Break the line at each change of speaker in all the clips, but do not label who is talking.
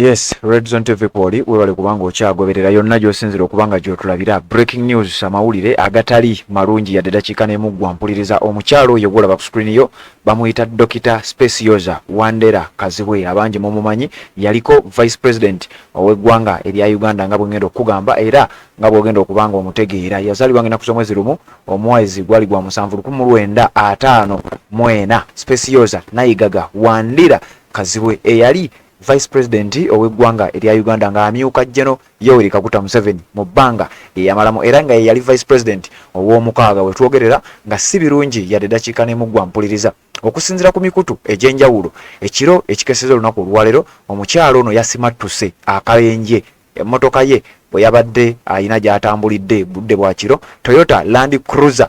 Yes, Red Zone TV poli webale kubanga okyagoberera yonna gy'osinzira okubanga gy'otulabira. Breaking news amawulire agatali malungi yadde dakiika n'emu mpuliriza omukyalo oyo gwolaba ku screen yo bamuyita Dr. Specioza Wandera Kazibwe abangi mumumanyi yaliko Vice President ow'eggwanga erya Uganda nga bwengenda okugamba era nga bwogenda okubanga omutegeera yazaalibwa ng'ennaku z'omwezi lumu omwezi gwali gwa 1954 Specioza Nayigaga Wandera Kazibwe eyali Vice President ow'eggwanga erya Uganda nga amyuka General Yoweri Kaguta Museveni mu bbanga eyamalamu era nga yali Vice President ow'omukaaga wetwogerera nga si birungi yadde dakiika n'emu mpuliriza okusinzira ku mikutu egy'enjawulo ekiro ekikeseza olunaku olwaleero omukyalo ono yasimattuse akalenje emmotoka ye bwe yabadde ayina gy'atambulidde budde bwa kiro Toyota Land Cruiser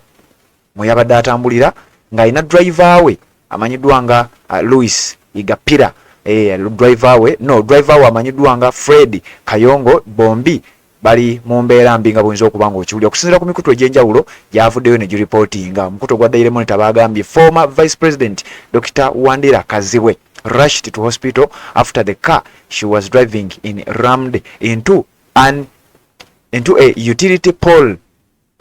mwe yabadde atambulira ng'ayina driver we amanyiddwa nga Louis Igapira driver we amanyiddwa nga Fred Kayongo bombi bali mu mbeera mbi nga bwinza okubanga okiwulira okusinziira ku mikutu egy'enjawulo gyavuddeyo ne gireportinga omukutu ogwa Daily Monitor bagambye former Vice President Dr. Wandera Kazibwe rushed to hospital after the car she was driving in rammed into a utility pole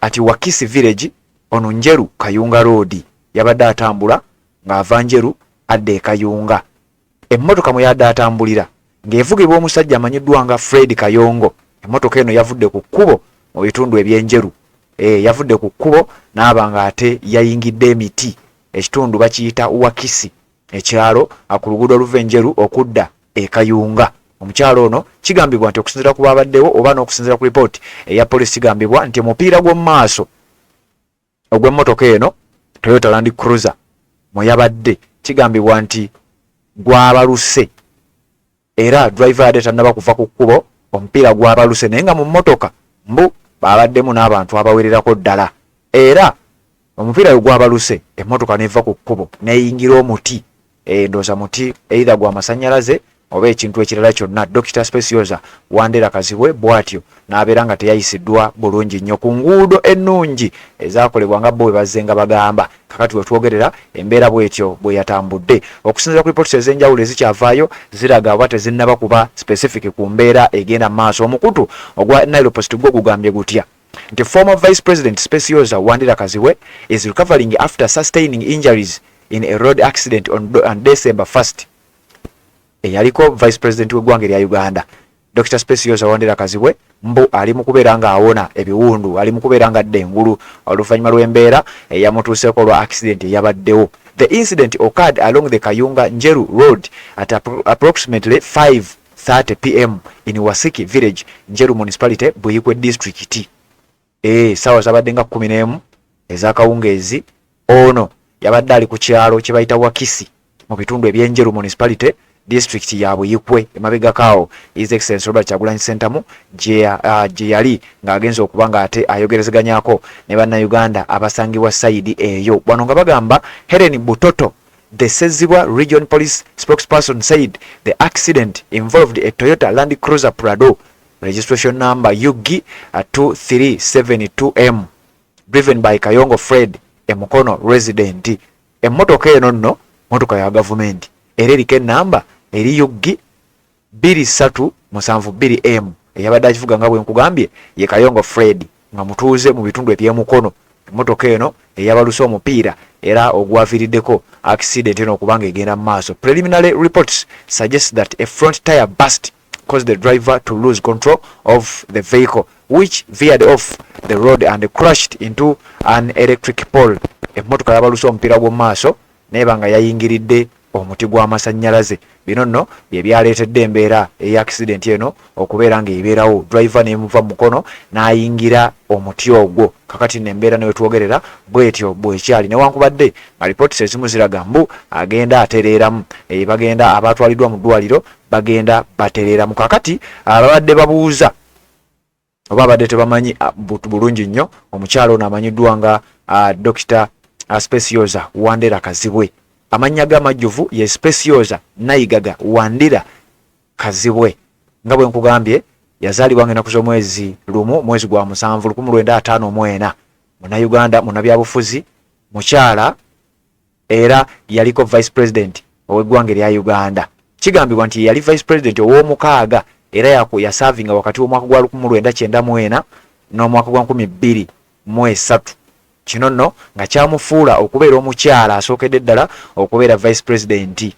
at Wakisi village on Njeru Kayunga Road. Yabadde atambula ng'ava Njeru adde e Kayunga. Emmotoka mwe yadde atambulira ng'evugibwa omusajja amanyiddwa nga Fred Kayongo. Emmotoka eno yavudde ku kkubo mu bitundu eby'enjeru. Yavudde ku kkubo n'aba ate yayingidde emiti. Ekitundu bakiyita Wakisi. Ekyalo ku luguudo oluva Enjeru okudda e Kayunga. Omukyalo ono kigambibwa nti okusinziira ku babaddewo oba n'okusinziira ku lipooti eya poliisi kigambibwa nti omupiira gw'omu maaso ogw'emmotoka eno Toyota Land Cruiser mwe yabadde kigambibwa nti gwabaluse era driver yadde tannaba kuva ku kkubo omupiira gwabaluse naye nga mu mmotoka mbu babaddemu n'abantu abawererako ddala era omupiira we gwabaluse emmotoka neva ku kkubo neyingira omuti ndooza muti either gwa masannyalaze oba ekintu ekirala kyonna. Dr. Specioza Wandera Kazibwe bw'atyo n'abeera nga teyayisiddwa bulungi nnyo ku nguudo ennungi ezaakolebwa nga bo bwe bazze nga bagamba kakati we twogerera embeera bw'etyo bwe yatambudde. Okusinziira ku lipooti ez'enjawulo ezikyavaayo ziraga oba tezinnaba kuba specific ku mbeera egenda mu maaso. Omukutu ogwa Nile Post gwo gugambye gutya nti former Vice President Specioza Wandera Kazibwe is recovering after sustaining injuries in a road accident on December 1st. Yaliko Vice President w'eggwanga erya Uganda Dr. Specioza Wandera Kazibwe mbu ali mu kubeera nga awona ebiwundu ali mu kubeera nga adda engulu oluvannyuma lw'embeera eyamutuuseeko olwa accident eyabaddewo. The incident occurred along the Kayunga Njeru Road at approximately 5:30 p.m. in Wasiki Village, Njeru Municipality, Buyikwe District. Sawa zabadde nga 11 ez'akawungeezi ono yabadde ali ku kyalo kye bayita Wakisi mu bitundu eby'Enjeru Municipality District ya Buyikwe emabega kawo His Excellency Robert Kyagulanyi Ssentamu gye yali ng'agenza okuba nga ate ayogerezeganyako ne bannayuganda abasangibwa sayidi eyo. Wano nga bagamba Helen Butoto, the Sezibwa Region Police spokesperson, said the accident involved a Toyota Land Cruiser Prado registration number UG 2372M driven by Kayongo Fred, a Mukono resident. Emmotoka eno nno motoka ya government era eriko ennamba eri UG 2372M eyabadde akivuga nga bwe nkugambye ye Kayongo Fred nga mutuuze mu bitundu eby'emukono. Emmotoka eno eyabaluse omupiira era ogwaviiriddeko accident eno okubanga egenda mu maaso. Preliminary reports suggest that a front tire burst caused the driver to lose control of the vehicle which veered off the road and crashed into an electric pole. Emmotoka yabaluse omupiira gw'omu maaso neba nga yayingiridde omuti gw'amasannyalaze. Bino nno bye byaleetedde embeera ey'accident eno okubeera ng'ebeerawo. Driver n'emuva mukono n'ayingira omuti ogwo. Kakati n'embeera ne wetwogerera bw'etyo bw'ekyali newankubadde nga lipooti ezimu ziraga mbu agenda atereeramu bagenda abatwaliddwa mu ddwaliro bagenda batereeramu. Kakati ababadde babuuza oba abadde tebamanyi bulungi nnyo omukyalo ono amanyiddwa nga Dr. Specioza Wandera Kazibwe. Amannya g'amajjuvu ye Specioza Nayigaga Wandera Kazibwe. Nga bwe nkugambye yazaalibwa ng'ennaku z'omwezi lumu mwezi gwa 1954 Munnayuganda munnabyabufuzi mukyala era yaliko Vice President ow'eggwanga erya Uganda. kigambibwa nti yali vice president ow'omukaaga era yasavinga wakati w'omwaka gwa 1994 n'omwaka gwa 2023. kino nno nga kyamufuula okubeera omukyala asookedde ddala okubeera vice president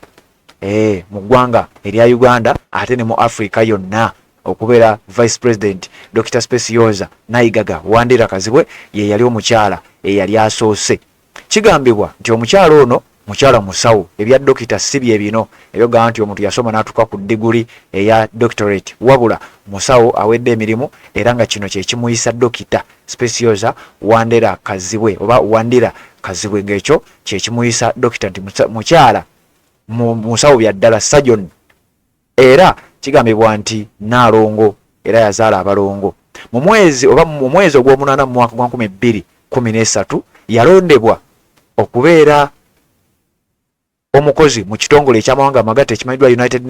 mu ggwanga erya Uganda ate ne mu Africa yonna okubeera vice president. Dr. Specioza Naigaga Wandera Kazibwe ye yali omukyala eyali asoose. Kigambibwa nti omukyala ono mukyala musawo, ebya dokita si bye bino ebyogaa nti omuntu yasoma n'atuuka ku diguli eya doctorate, wabula musawo awedde emirimu era nga kino kye kimuyisa dokita Specioza Wandera Kazibwe oba Wandera Kazibwe, ng'ekyo kye kimuyisa dokita nti mukyala musawo bya ddala surgeon, era kigambibwa nti Naalongo era yazaala abalongo. Mu mwezi ogw'omunaana mu mwaka gwa 2013 yalondebwa okubeera omukozi mu kitongole eky'amawanga amagatte ekimanyiddwa United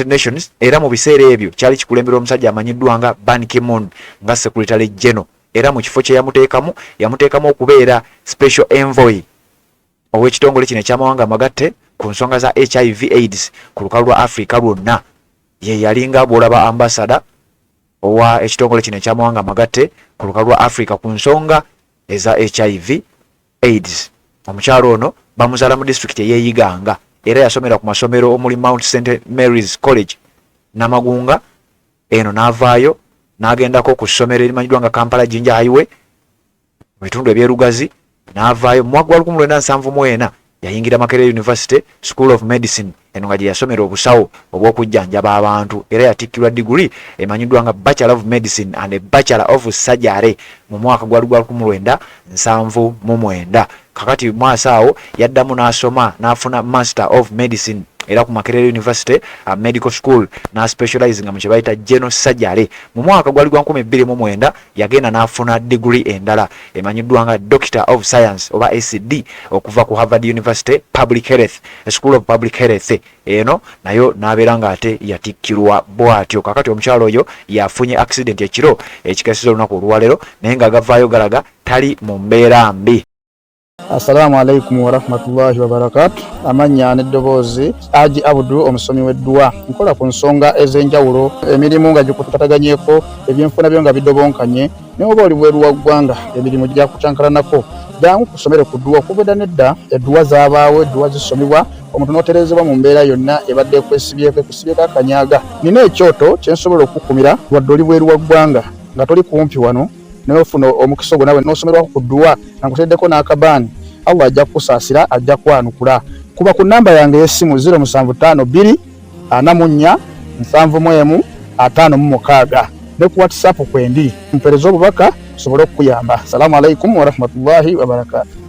Nations, era mu biseera ebyo kyali kikulembera omusajja amanyiddwa nga Ban Ki-moon nga Secretary General, era mu kifo kye yamuteekamu okubeera special envoy ow'ekitongole kino eky'amawanga amagatte ku nsonga za HIV AIDS ku lukalu lwa Africa lwonna. Ye yalinga bw'olaba ambassador owa ekitongole kino eky'amawanga amagatte ku lukalu lwa Africa ku nsonga eza HIV AIDS. Omukyalo ono bamuzaala mu district ey'Eyiganga era yasomera ku masomero omuli Mount St. Mary's College Namagunga, eno n'avaayo n'agendako ku ssomero erimanyiddwa nga Kampala Jinja Highway mu bitundu ebyerugazi, n'avaayo mu mwaka gwa 1979 yayingira Makerere University School of Medicine, eno nga gye yasomera obusawo obw'okujjanjaba abantu era yatikkirwa diguli emanyiddwa nga Bachelor of Medicine and a Bachelor of Surgery mu mwaka gwa 1979. Kakati mwasa awo yaddamu n'asoma n'afuna Master of Medicine era ku Makerere University Medical School na specialize nga mu kye bayita General Surgery. Mu mwaka gwa 2009 yagenda n'afuna degree endala emanyiddwa nga Doctor of Science oba ACD okuva ku Harvard University Public Health School of Public Health, eno nayo n'abeera nga ate yatikkirwa bw'atyo. Kakati omukyalo oyo yafunye accident ekiro ekikasiza olunaku olwaleero naye nga agavaayo galaga tali mu mbeera mbi.
Assalamu alaikum wa rahmatullahi wa barakatuh. Amanya n'eddoboozi Haji Abdu omusomi w'edduwa. Nkola ku nsonga ez'enjawulo, emirimu nga gikutataganyeko, ebyenfuna byo nga bidobonkanye, ne oba oli bweru wa ggwanga emirimu gya kucankalanako. Jangu kusomere ku dduwa okubeda nedda edduwa zaabaawo, edduwa zisomibwa omuntu n'oterezebwa mu mbeera yonna ebadde ekwesibyeko akanyaaga. Nina ekyoto kye nsobola okukumira wadde oli bweru wa ggwanga nga toli kumpi wano n'ofuna omukisa ogwo nawe n'osomerwako ku dduwa nga nkuteddeko n'akabaani. Allah ajja kukusaasira, ajja kwanukula. Kuba ku namba yange y'essimu 0752 44 71 56 ne ku WhatsApp kwendi mpereza obubaka sobole okuyamba. Assalamu alaikum wa rahmatullahi wa barakatuh.